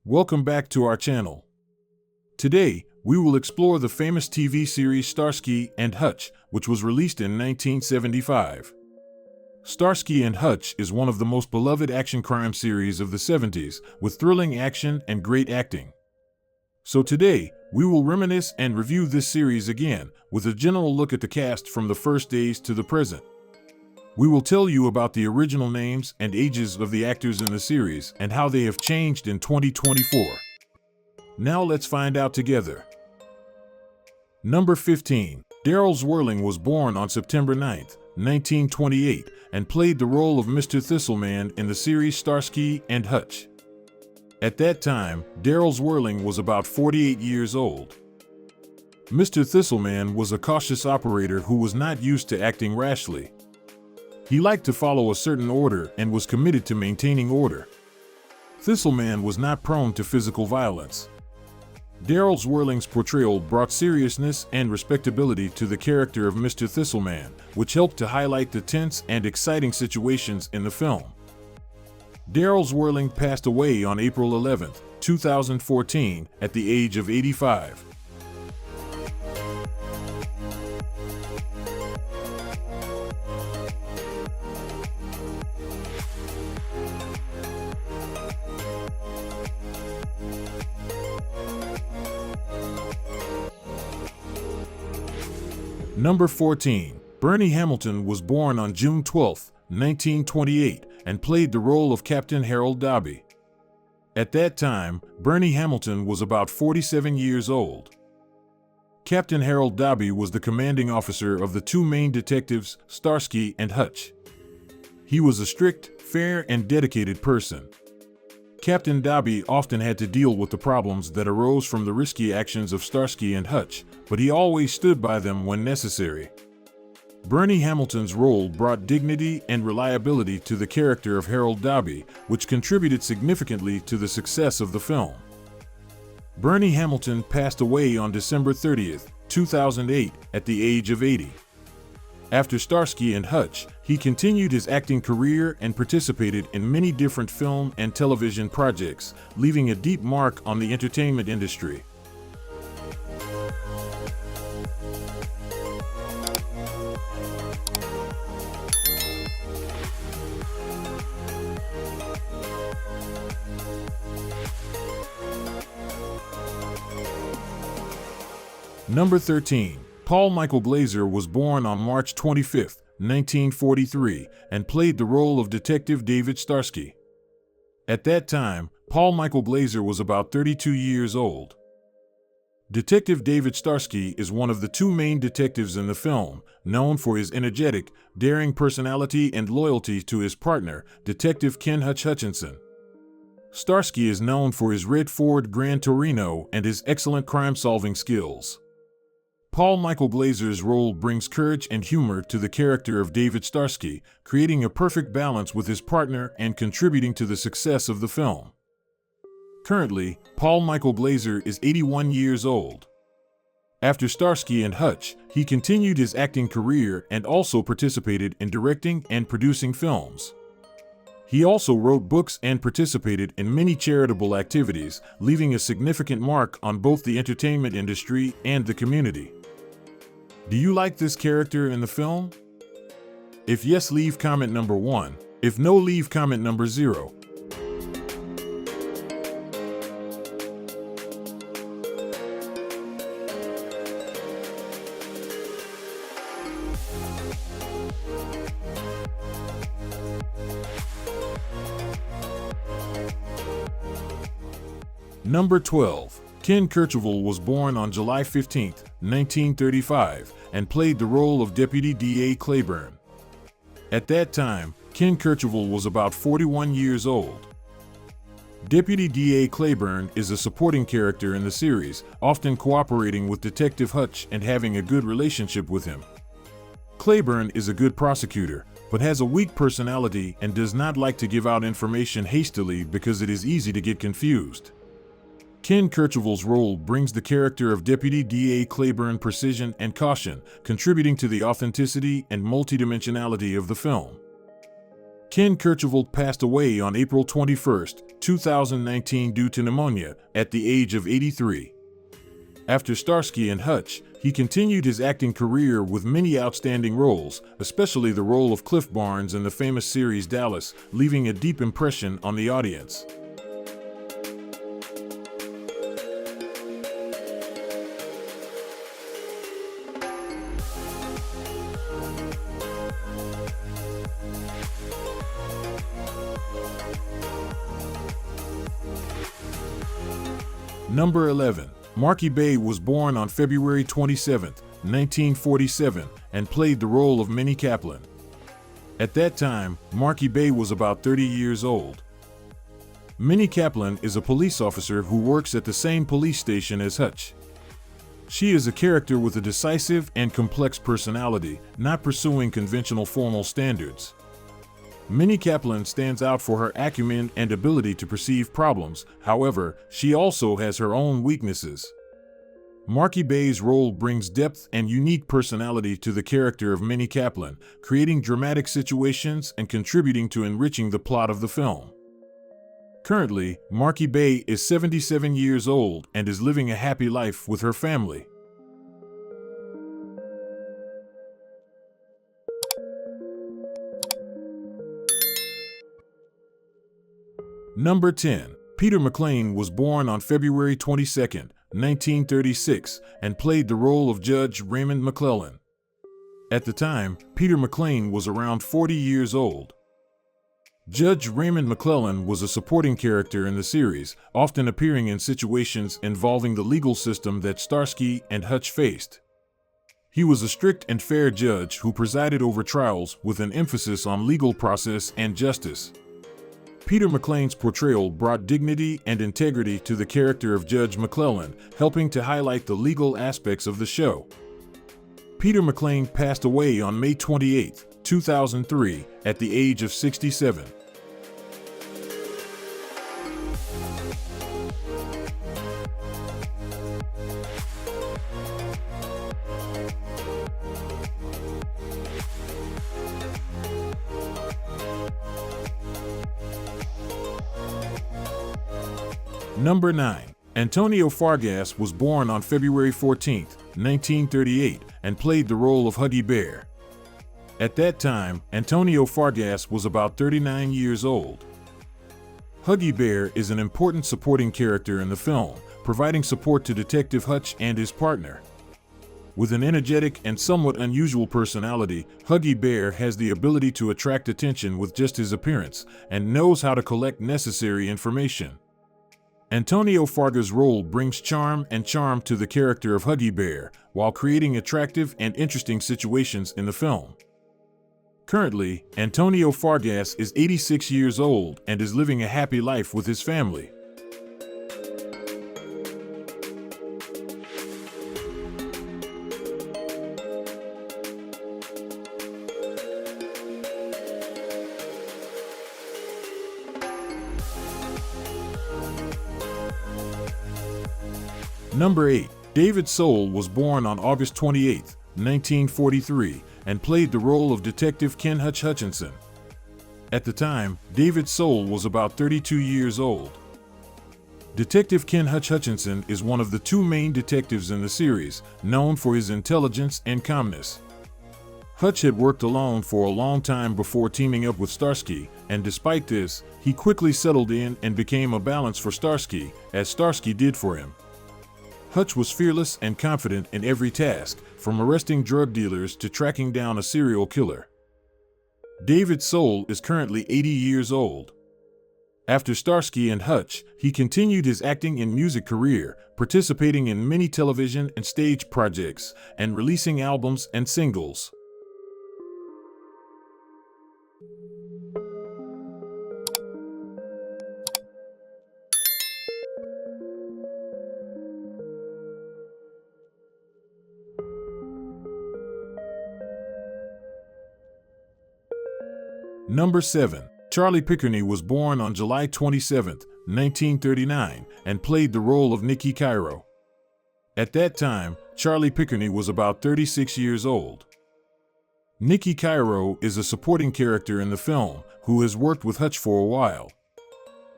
Welcome back to our channel. Today, we will explore the famous TV series Starsky and Hutch, which was released in 1975. Starsky and Hutch is one of the most beloved action crime series of the 70s, with thrilling action and great acting. So today, we will reminisce and review this series again, with a general look at the cast from the first days to the present. We will tell you about the original names and ages of the actors in the series and how they have changed in 2024. Now let's find out together. Number 15. Daryl Swirling was born on September 9, 1928, and played the role of Mr. Thistleman in the series Starsky and Hutch. At that time, Daryl Swirling was about 48 years old. Mr. Thistleman was a cautious operator who was not used to acting rashly. He liked to follow a certain order and was committed to maintaining order. Thistleman was not prone to physical violence. Daryl Swirling's portrayal brought seriousness and respectability to the character of Mr. Thistleman, which helped to highlight the tense and exciting situations in the film. Daryl Swirling passed away on April 11, 2014, at the age of 85. Number 14. Bernie Hamilton was born on June 12, 1928, and played the role of Captain Harold Dobby. At that time, Bernie Hamilton was about 47 years old. Captain Harold Dobby was the commanding officer of the two main detectives, Starsky and Hutch. He was a strict, fair, and dedicated person. Captain Dobby often had to deal with the problems that arose from the risky actions of Starsky and Hutch, but he always stood by them when necessary. Bernie Hamilton's role brought dignity and reliability to the character of Harold Dobby, which contributed significantly to the success of the film. Bernie Hamilton passed away on December 30, 2008, at the age of 80. After Starsky and Hutch, he continued his acting career and participated in many different film and television projects, leaving a deep mark on the entertainment industry. Number 13. Paul Michael Glaser was born on March 25, 1943, and played the role of Detective David Starsky. At that time, Paul Michael Glaser was about 32 years old. Detective David Starsky is one of the two main detectives in the film, known for his energetic, daring personality and loyalty to his partner, Detective Ken Hutch Hutchinson. Starsky is known for his red Ford Gran Torino and his excellent crime-solving skills. Paul Michael Glaser's role brings courage and humor to the character of David Starsky, creating a perfect balance with his partner and contributing to the success of the film. Currently, Paul Michael Glaser is 81 years old. After Starsky and Hutch, he continued his acting career and also participated in directing and producing films. He also wrote books and participated in many charitable activities, leaving a significant mark on both the entertainment industry and the community. Do you like this character in the film? If yes, leave comment number 1. If no, leave comment number 0. Number 12. Ken Kekill was born on July 15, 1935, and played the role of Deputy D.A. Claiborne. At that time, Ken Kekill was about 41 years old. Deputy D.A. Claiborne is a supporting character in the series, often cooperating with Detective Hutch and having a good relationship with him. Claiborne is a good prosecutor, but has a weak personality and does not like to give out information hastily because it is easy to get confused. Ken Kekill's role brings the character of Deputy D.A. Claiborne precision and caution, contributing to the authenticity and multidimensionality of the film. Ken Kercheval passed away on April 21, 2019 due to pneumonia at the age of 83. After Starsky and Hutch, he continued his acting career with many outstanding roles, especially the role of Cliff Barnes in the famous series Dallas, leaving a deep impression on the audience. Number 11. Marky Bay was born on February 27, 1947, and played the role of Minnie Kaplan. At that time, Marky Bay was about 30 years old. Minnie Kaplan is a police officer who works at the same police station as Hutch. She is a character with a decisive and complex personality, not pursuing conventional formal standards. Minnie Kaplan stands out for her acumen and ability to perceive problems. However, she also has her own weaknesses. Marky Bay's role brings depth and unique personality to the character of Minnie Kaplan, creating dramatic situations and contributing to enriching the plot of the film. Currently, Marky Bay is 77 years old and is living a happy life with her family. Number 10. Peter McLean was born on February 22, 1936, and played the role of Judge Raymond McClellan. At the time, Peter McLean was around 40 years old. Judge Raymond McClellan was a supporting character in the series, often appearing in situations involving the legal system that Starsky and Hutch faced. He was a strict and fair judge who presided over trials with an emphasis on legal process and justice. Peter McLean's portrayal brought dignity and integrity to the character of Judge McClellan, helping to highlight the legal aspects of the show. Peter McLean passed away on May 28, 2003, at the age of 67. Number 9. Antonio Fargas was born on February 14, 1938, and played the role of Huggy Bear. At that time, Antonio Fargas was about 39 years old. Huggy Bear is an important supporting character in the film, providing support to Detective Hutch and his partner. With an energetic and somewhat unusual personality, Huggy Bear has the ability to attract attention with just his appearance, and knows how to collect necessary information. Antonio Fargas' role brings charm to the character of Huggy Bear, while creating attractive and interesting situations in the film. Currently, Antonio Fargas is 86 years old and is living a happy life with his family. Number 8. David Soul was born on August 28, 1943, and played the role of Detective Ken Hutch Hutchinson. At the time, David Soul was about 32 years old. Detective Ken Hutch Hutchinson is one of the two main detectives in the series, known for his intelligence and calmness. Hutch had worked alone for a long time before teaming up with Starsky, and despite this, he quickly settled in and became a balance for Starsky, as Starsky did for him. Hutch was fearless and confident in every task, from arresting drug dealers to tracking down a serial killer. David Soul is currently 80 years old. After Starsky and Hutch, he continued his acting and music career, participating in many television and stage projects, and releasing albums and singles. Number 7. Charlie Pickerney was born on July 27, 1939, and played the role of Nicky Cairo. At that time, Charlie Pickerney was about 36 years old. Nicky Cairo is a supporting character in the film who has worked with Hutch for a while.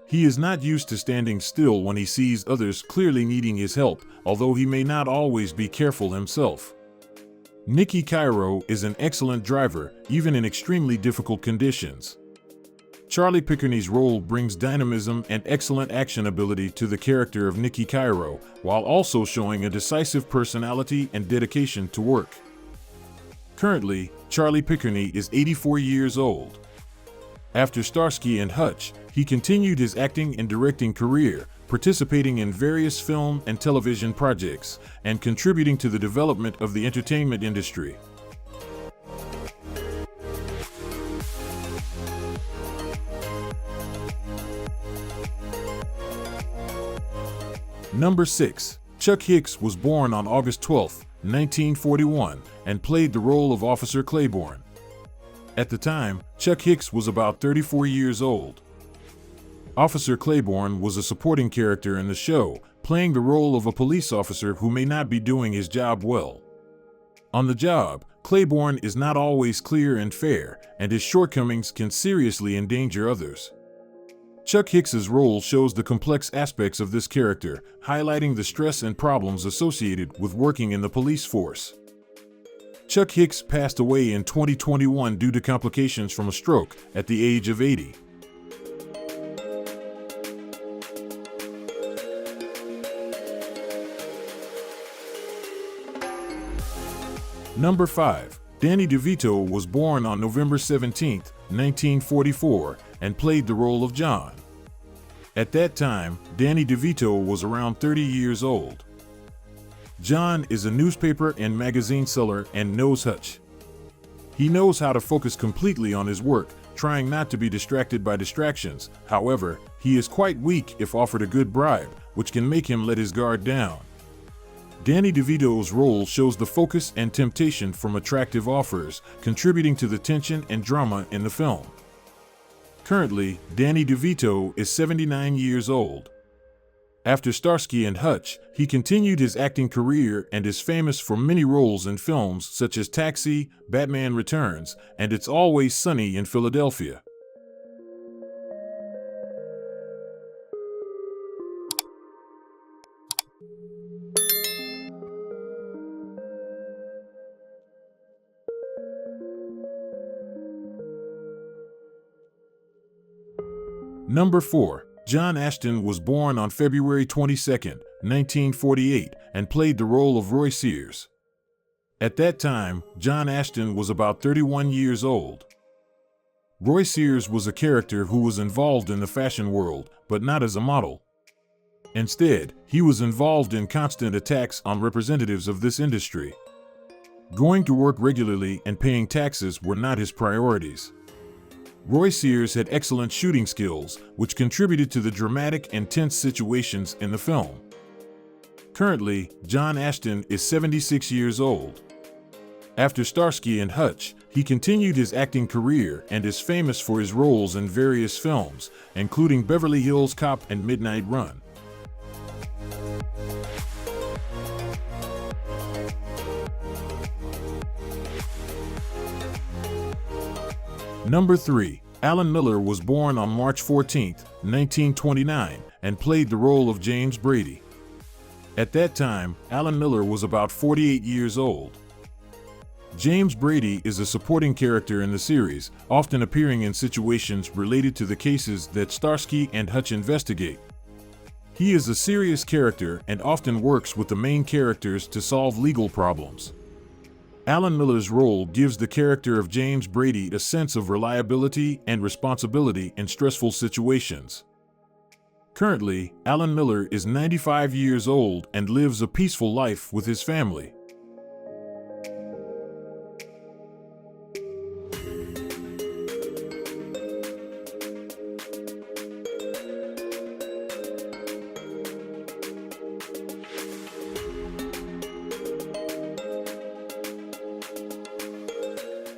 He is not used to standing still when he sees others clearly needing his help, although he may not always be careful himself. Nicky Cairo is an excellent driver, even in extremely difficult conditions. Charlie Pickerney's role brings dynamism and excellent action ability to the character of Nicky Cairo, while also showing a decisive personality and dedication to work. Currently, Charlie Pickerney is 84 years old. After Starsky and Hutch, he continued his acting and directing career, participating in various film and television projects, and contributing to the development of the entertainment industry. Number 6. Chuck Hicks was born on August 12, 1941, and played the role of Officer Claiborne. At the time, Chuck Hicks was about 34 years old. Officer Claiborne was a supporting character in the show, playing the role of a police officer who may not be doing his job well. On the job, Claiborne is not always clear and fair, and his shortcomings can seriously endanger others. Chuck Hicks's role shows the complex aspects of this character, highlighting the stress and problems associated with working in the police force. Chuck Hicks passed away in 2021 due to complications from a stroke at the age of 80. Number 5. Danny DeVito was born on November 17, 1944, and played the role of John. At that time, Danny DeVito was around 30 years old. John is a newspaper and magazine seller and knows Hutch. He knows how to focus completely on his work, trying not to be distracted by distractions. However, he is quite weak if offered a good bribe, which can make him let his guard down. Danny DeVito's role shows the focus and temptation from attractive offers, contributing to the tension and drama in the film. Currently, Danny DeVito is 79 years old. After Starsky and Hutch, he continued his acting career and is famous for many roles in films such as Taxi, Batman Returns, and It's Always Sunny in Philadelphia. Number 4. John Ashton was born on February 22, 1948, and played the role of Roy Sears. At that time, John Ashton was about 31 years old. Roy Sears was a character who was involved in the fashion world, but not as a model. Instead, he was involved in constant attacks on representatives of this industry. Going to work regularly and paying taxes were not his priorities. Roy Sears had excellent shooting skills, which contributed to the dramatic and tense situations in the film. Currently, John Ashton is 76 years old. After Starsky and Hutch, he continued his acting career and is famous for his roles in various films, including Beverly Hills Cop and Midnight Run. Number 3. Alan Miller was born on March 14, 1929, and played the role of James Brady. At that time, Alan Miller was about 48 years old. James Brady is a supporting character in the series, often appearing in situations related to the cases that Starsky and Hutch investigate. He is a serious character and often works with the main characters to solve legal problems. Alan Miller's role gives the character of James Brady a sense of reliability and responsibility in stressful situations. Currently, Alan Miller is 95 years old and lives a peaceful life with his family.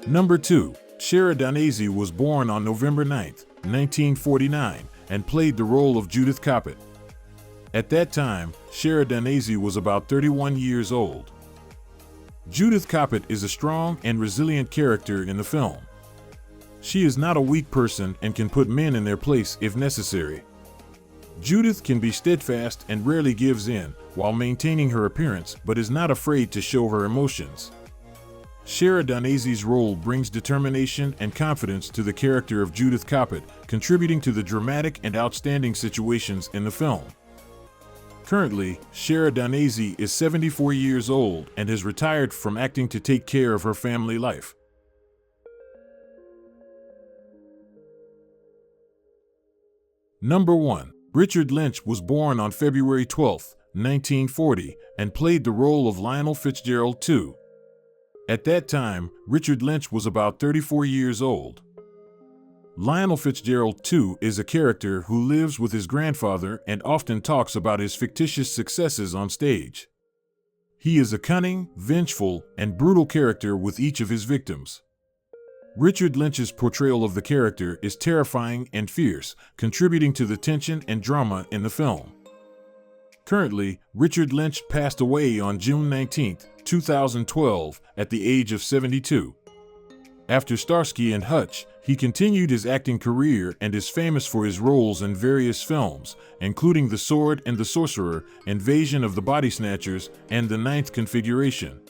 Number 2. Sheridan Dani was born on November 9, 1949, and played the role of Judith Coppett. At that time, Sheridan Dani was about 31 years old. Judith Coppet is a strong and resilient character in the film. She is not a weak person and can put men in their place if necessary. Judith can be steadfast and rarely gives in, while maintaining her appearance, but is not afraid to show her emotions. Sheridan Dani's role brings determination and confidence to the character of Judith Coppet, contributing to the dramatic and outstanding situations in the film. Currently, Sheridan Dani is 74 years old and has retired from acting to take care of her family life. Number 1. Richard Lynch was born on February 12, 1940, and played the role of Lionel Fitzgerald II. At that time, Richard Lynch was about 34 years old. Lionel Fitzgerald II is a character who lives with his grandfather and often talks about his fictitious successes on stage. He is a cunning, vengeful, and brutal character with each of his victims. Richard Lynch's portrayal of the character is terrifying and fierce, contributing to the tension and drama in the film. Currently, Richard Lynch passed away on June 19, 2012, at the age of 72. After Starsky and Hutch, he continued his acting career and is famous for his roles in various films, including The Sword and the Sorcerer, Invasion of the Body Snatchers, and The Ninth Configuration.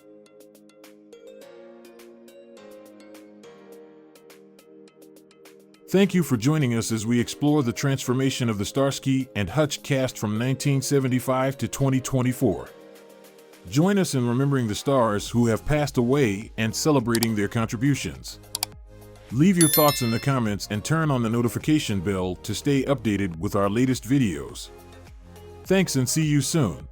Thank you for joining us as we explore the transformation of the Starsky and Hutch cast from 1975 to 2024. Join us in remembering the stars who have passed away and celebrating their contributions. Leave your thoughts in the comments and turn on the notification bell to stay updated with our latest videos. Thanks and see you soon.